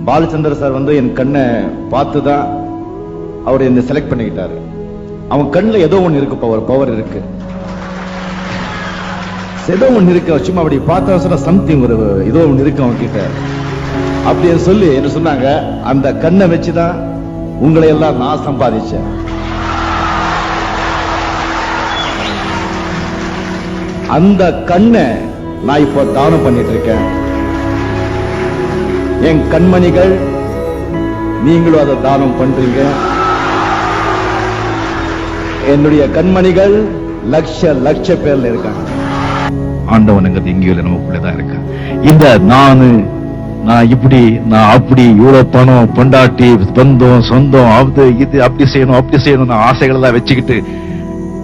Balachandra sir வந்து என் கண்ணை பார்த்து தான் அவர் என்னை செலக்ட் பண்ணிக்கிட்டாரு. அவன் கண்ணில் ஏதோ ஒன்று இருக்கு, பவர் இருக்கு, ஏதோ ஒன்று இருக்கு. சும்மா அப்படி பார்த்தா சொன்னா சம்திங் ஒரு ஏதோ ஒன்று இருக்கு அவன் கிட்ட அப்படின்னு சொல்லி என்ன சொன்னாங்க. அந்த கண்ணை வச்சுதான் உங்களை எல்லாம் நான் சம்பாதிச்சேன். அந்த கண்ணை நான் இப்போ தானம் பண்ணிட்டு இருக்கேன். என் கண்மணிகள், நீங்களும் அதை தானம் பண்றீங்க. என்னுடைய கண்மணிகள் லட்ச பேர்ல இருக்காங்க. ஆண்டவனுங்கிறது எங்கேயோ நமக்குள்ளதான் இருக்கான். இந்த நான் இப்படி நான் அப்படி இவ்வளவு பணம் பொண்டாட்டி பந்தம் சொந்தம் அது இது அப்படி செய்யணும் ஆசைகள் எல்லாம் வச்சுட்டு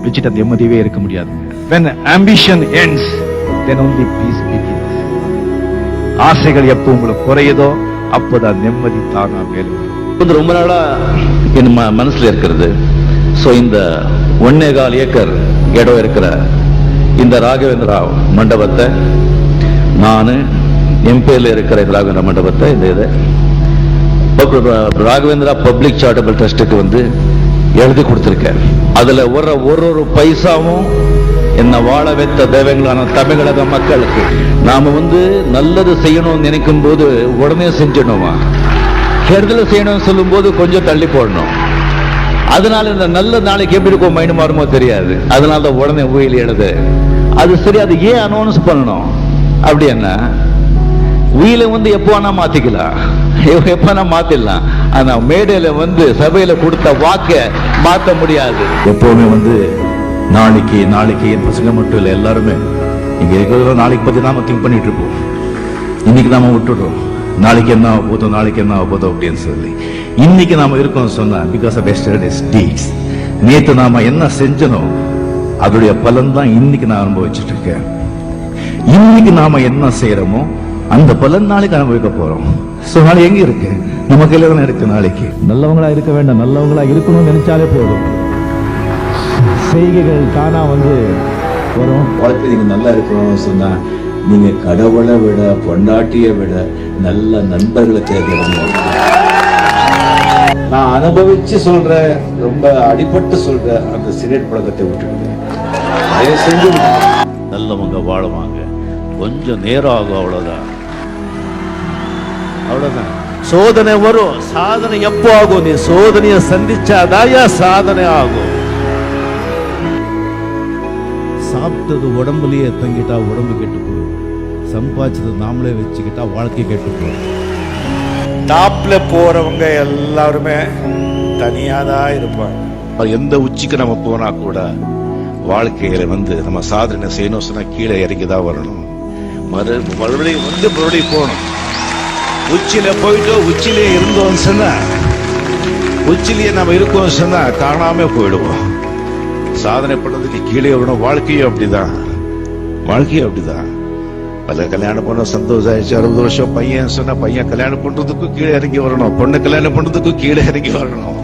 அந்த நிம்மதியே இருக்க முடியாது. When ambition ends, then only peace begins. ஆசைகள் எப்போ உங்களுக்கு குறையுதோ அப்போதான் நிம்மதி தானா மேலும். ரொம்ப நாளா என் மனசுல இருக்கிறது. சோ இந்த 1.25 ஏக்கர் இடம் இருக்கிற இந்த ராகவேந்திரா மண்டபத்தை நான் என் பேர்ல இருக்கிற ராகவேந்திரா மண்டபத்தை இந்த ராகவேந்திரா பப்ளிக் சாரிட்டபிள் ட்ரஸ்டுக்கு வந்து எழுதி கொடுத்திருக்கேன். அதுல ஒரு பைசாவும் என்ன வாழ வைத்த தெய்வங்களான தமிழக மக்களுக்கு நாம வந்து நல்லது செய்யணும்னு நினைக்கும் போது உடனே செஞ்சிடணுமா, கெடுதல் செய்யணும்னு சொல்லும் போது கொஞ்சம் தள்ளி போடணும். அதனால இந்த நல்ல நாளைக்கு எப்படி இருக்கும் மைண்ட் மாறுமோ தெரியாது. அதனால தான் உடனே உயிர் எழுது. அது சரி, அது ஏன் அனௌன்ஸ் பண்ணணும் அப்படி என்ன? உயிரை வந்து எப்போ வேணா மாத்திக்கலாம், எப்ப மாத்திடலாம். ஆனா மேடையில வந்து சபையில கொடுத்த வாக்க மாத்த முடியாது. எப்பவுமே வந்து நாளைக்கு என் பசங்க மட்டும் இல்லை, எல்லாருமே இங்க இருக்கிற நாளைக்கு பத்தி நாம திங்க் பண்ணிட்டு இருப்போம். இன்னைக்கு நாம விட்டுடுறோம், நாளைக்கு என்ன போதும் அப்படின்னு சொல்லி. இன்னைக்கு நாம இருக்கோம் சொன்னா பிகாஸ் ஆஃப் yesterday's deeds. நேத்து நாம என்ன செஞ்சனோ அதோடைய பலன் தான் இன்னைக்கு நான் அனுபவிச்சுட்டு இருக்கேன். இன்னைக்கு நாம என்ன செய்யறோமோ அந்த பலன் நாளைக்கு அனுபவிக்க போறோம். சோ நாளை எங்க இருக்கு? நம்ம கையில தானே இருக்கு. நாளைக்கு நல்லவங்களா இருக்க வேண்டாம், நல்லவங்களா இருக்கணும்னு நினைச்சாலே போதும், செய்கைகள் தானா வந்து வரும். வாழ்க்கை நீங்க நல்லா இருக்கணும்னு சொன்னா நீங்க கடவுளை விட பொண்டாட்டியை விட நல்ல நண்பர்களை தேர்ந்தெடுங்க. நான் அனுபவிச்சு சொல்றேன், ரொம்ப அடிபட்டு சொல்றேன், அந்த சிகரெட் பழக்கத்தை விட்டுடுங்க. தயவு செஞ்சு நல்லவங்க வாழுவாங்க, கொஞ்சம் நேரம் ஆகும், அவ்வளவுதான். சோதனை வரும், சாதனை எப்போ ஆகும்? நீ சோதனையை சந்திச்சாதாயா சாதனை ஆகும். சாப்பிட்டது உடம்புலயே தங்கிட்டா உடம்பு கெட்டு போகும், சம்பாதிச்சது நாமளே வச்சுக்கிட்டா வாழ்க்கை கெட்டு போகும். டாப்ல போறவங்க எல்லாருமே தனியாதான் இருப்பாங்க. எந்த உச்சிக்கு நம்ம போனா கூட வாழ்க்கையில வந்து நம்ம சாதனை செய்யணும் சொன்னா கீழே இறங்கிதான் வரணும். மறுபடியும் போகணும். உச்சியில போயிட்டு உச்சிலே இருந்தோம் சொன்னா, உச்சிலேயே நம்ம இருக்கோம் சொன்னா காணாம போயிடுவோம். சாதனை பண்றதுக்கு கீழே வரணும். வாழ்க்கையும் அப்படிதான். பல கல்யாணம் பண்ண சந்தோஷம் ஆயிடுச்சு, 60 வருஷம் பையன் சொன்னா பையன் கல்யாணம் பண்றதுக்கும் கீழே இறங்கி வரணும், பொண்ணு கல்யாணம் பண்றதுக்கும் கீழே இறங்கி வரணும்.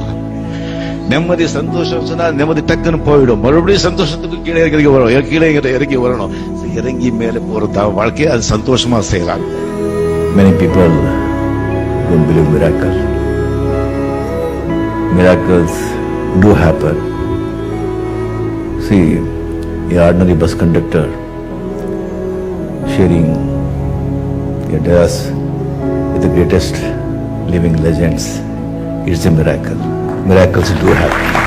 நிம்மதி சந்தோஷம் சொன்னா நிம்மதி டக்குன்னு போயிடும், மறுபடியும் சந்தோஷத்துக்கு கீழே இறங்கி வரணும். இறங்கி மேலே போறதா வாழ்க்கையை அது சந்தோஷமா செய்யறாங்க. Many people don't believe miracles. Miracles do happen. See, an ordinary bus conductor sharing a dais with the greatest living legends. It's a miracle. Miracles do happen.